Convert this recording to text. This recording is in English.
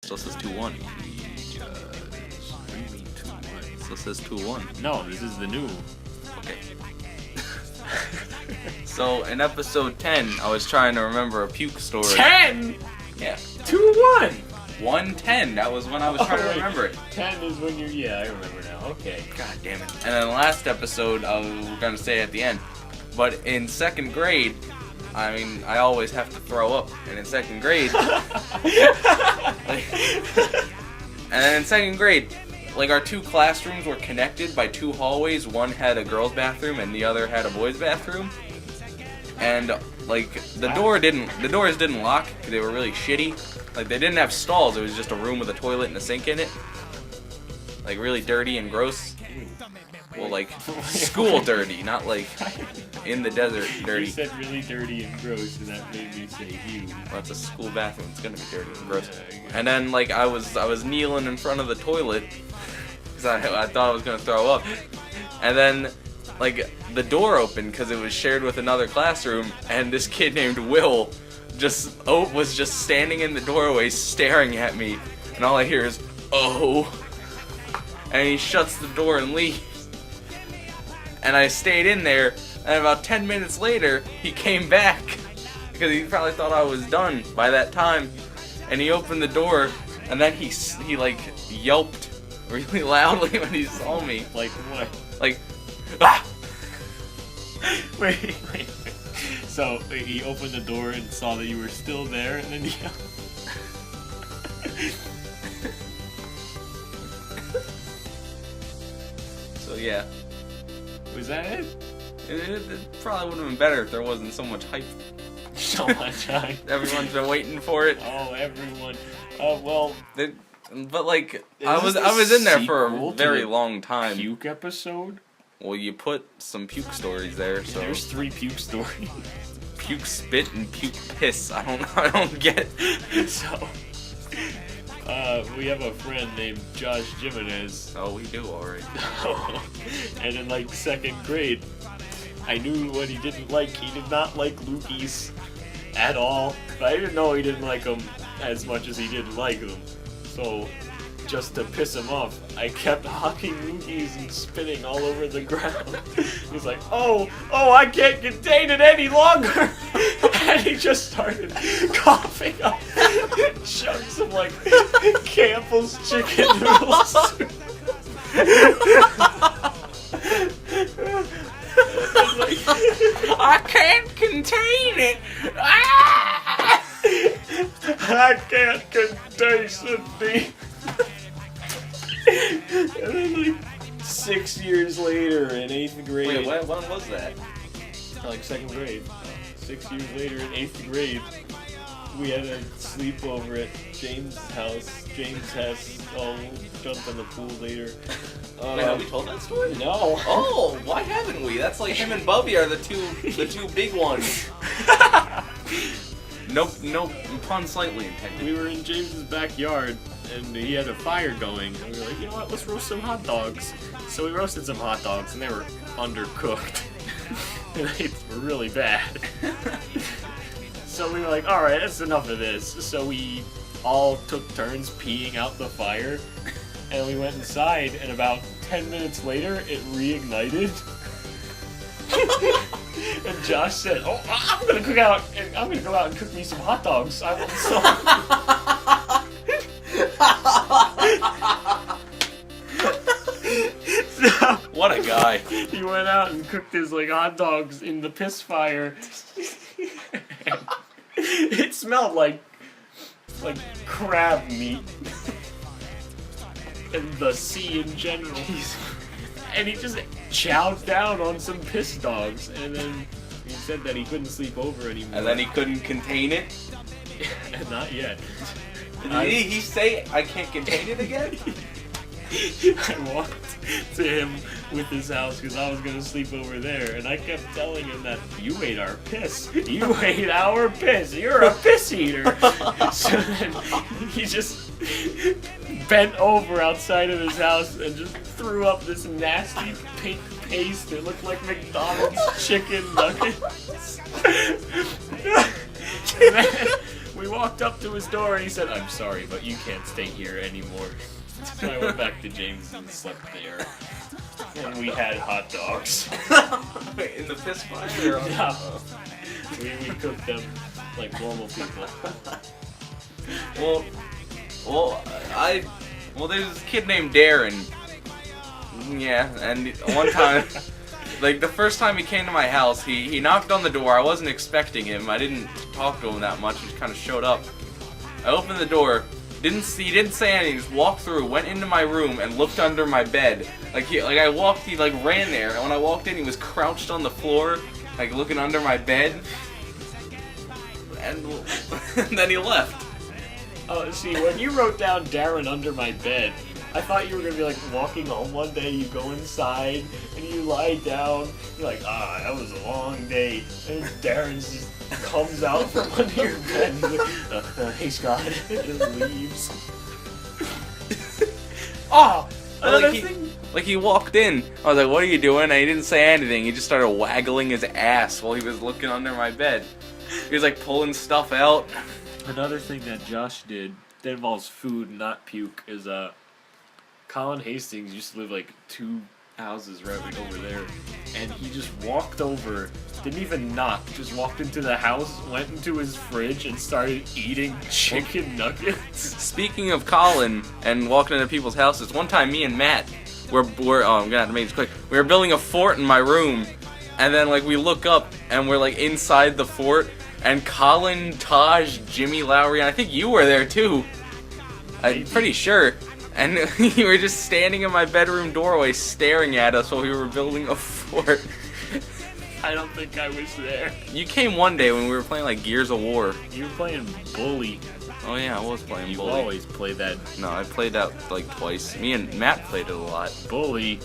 Still says 2-1. Still says 2-1. No, this is the new. Okay. So in episode 10, I was trying to remember a puke story. 10? Yeah. 2-1. 1-10. That was when I was trying to remember it. 10 is when you're. Yeah, I remember now. Okay. God damn it. And then last episode, I was gonna say at the end, but in second grade, I mean, I always have to throw up, and in second grade, and then in second grade, like our two classrooms were connected by two hallways. One had a girls' bathroom, and the other had a boys' bathroom. And like the doors didn't lock because they were really shitty. Like they didn't have stalls. It was just a room with a toilet and a sink in it. Like really dirty and gross. Well, like school dirty, not like in the desert dirty. You said really dirty and gross, and that made me say ew. Well, it's a school bathroom. It's gonna be dirty and gross. And then like I was kneeling in front of the toilet because I thought I was gonna throw up. And then like the door opened because it was shared with another classroom, and this kid named Will was just standing in the doorway staring at me, and all I hear is "oh," and he shuts the door and leaves. And I stayed in there, and about 10 minutes later, he came back because he probably thought I was done by that time, and he opened the door, and then he like yelped really loudly when he saw me. Like what? Like, ah! Wait. So he opened the door and saw that you were still there, and then he yelled. So yeah. Was that it? It probably would have been better if there wasn't so much hype. So much hype. Everyone's been waiting for it. Oh, everyone. Well. But like, I was in there for a very long time. Puke episode? Well, you put some puke stories there, so there's 3 puke stories. Puke spit and puke piss. I don't get. So, we have a friend named Josh Jimenez. Oh, we do already. And in like 2nd grade, I knew what he didn't like. He did not like loogies at all. But I didn't know he didn't like them as much as he didn't like them. So, just to piss him off, I kept hawking loogies and spitting all over the ground. He's like, oh, I can't contain it any longer. And he just started coughing up chunks of like Campbell's chicken noodles. I can't contain it. Ah! I can't contain it. And then like 6 years later in 8th grade. Wait, when was that? Like 2nd grade. 6 years later in 8th grade, we had a sleepover at James' house. James has jumped in the pool later. Wait, have we told that story? No. Oh, why haven't we? That's like him and Bubby are the two big ones. No pun slightly intended. We were in James's backyard, and he had a fire going, and we were like, you know what, let's roast some hot dogs. So we roasted some hot dogs, and they were undercooked. And they were really bad. So we were like, alright, that's enough of this. So we all took turns peeing out the fire, and we went inside, and about 10 minutes later, it reignited. And Josh said, "Oh, I'm gonna go out and cook me some hot dogs. I want some." So, what a guy! He went out and cooked his like hot dogs in the piss fire. It smelled like crab meat and the sea in general. And he just chowed down on some piss dogs, and then he said that he couldn't sleep over anymore. And then he couldn't contain it? Not yet. Did he say, I can't contain it again? I walked to him with his house because I was going to sleep over there, and I kept telling him that you ate our piss. You ate our piss. You're a piss eater. So then he just bent over outside of his house and just threw up this nasty pink paste. It looked like McDonald's chicken nuggets. And then We walked up to his door and he said, "I'm sorry, but you can't stay here anymore." So I went back to James and slept there. And we had hot dogs. In the piss fire? Yeah. We cooked them like normal people. Well, there's this kid named Darren. Yeah, and one time, like the first time he came to my house, he knocked on the door. I wasn't expecting him. I didn't talk to him that much. He just kind of showed up. I opened the door. He didn't say anything. Just walked through, went into my room, and looked under my bed. He ran there. And when I walked in, he was crouched on the floor, like looking under my bed. And then he left. Oh, see, when you wrote down Darren under my bed, I thought you were gonna be like walking home one day. You go inside and you lie down. You're like, that was a long day. And Darren just comes out from under your bed. And he's like, hey Scott, and just leaves. He walked in. I was like, "What are you doing?" And he didn't say anything. He just started waggling his ass while he was looking under my bed. He was like pulling stuff out. Another thing that Josh did that involves food, not puke, is Colin Hastings used to live like 2 houses right over there, and he just walked over, didn't even knock, just walked into the house, went into his fridge, and started eating chicken nuggets. Speaking of Colin and walking into people's houses, one time me and Matt I'm gonna have to make this quick. We were building a fort in my room, and then we look up and we're inside the fort, and Colin, Taj, Jimmy Lowry, and I think you were there too. I'm pretty sure. And you were just standing in my bedroom doorway staring at us while we were building a fort. I don't think I was there. You came one day when we were playing Gears of War. You were playing Bully. Oh yeah, I was playing You Bully. always play that. No, I played that twice. Me and Matt played it a lot. Bully.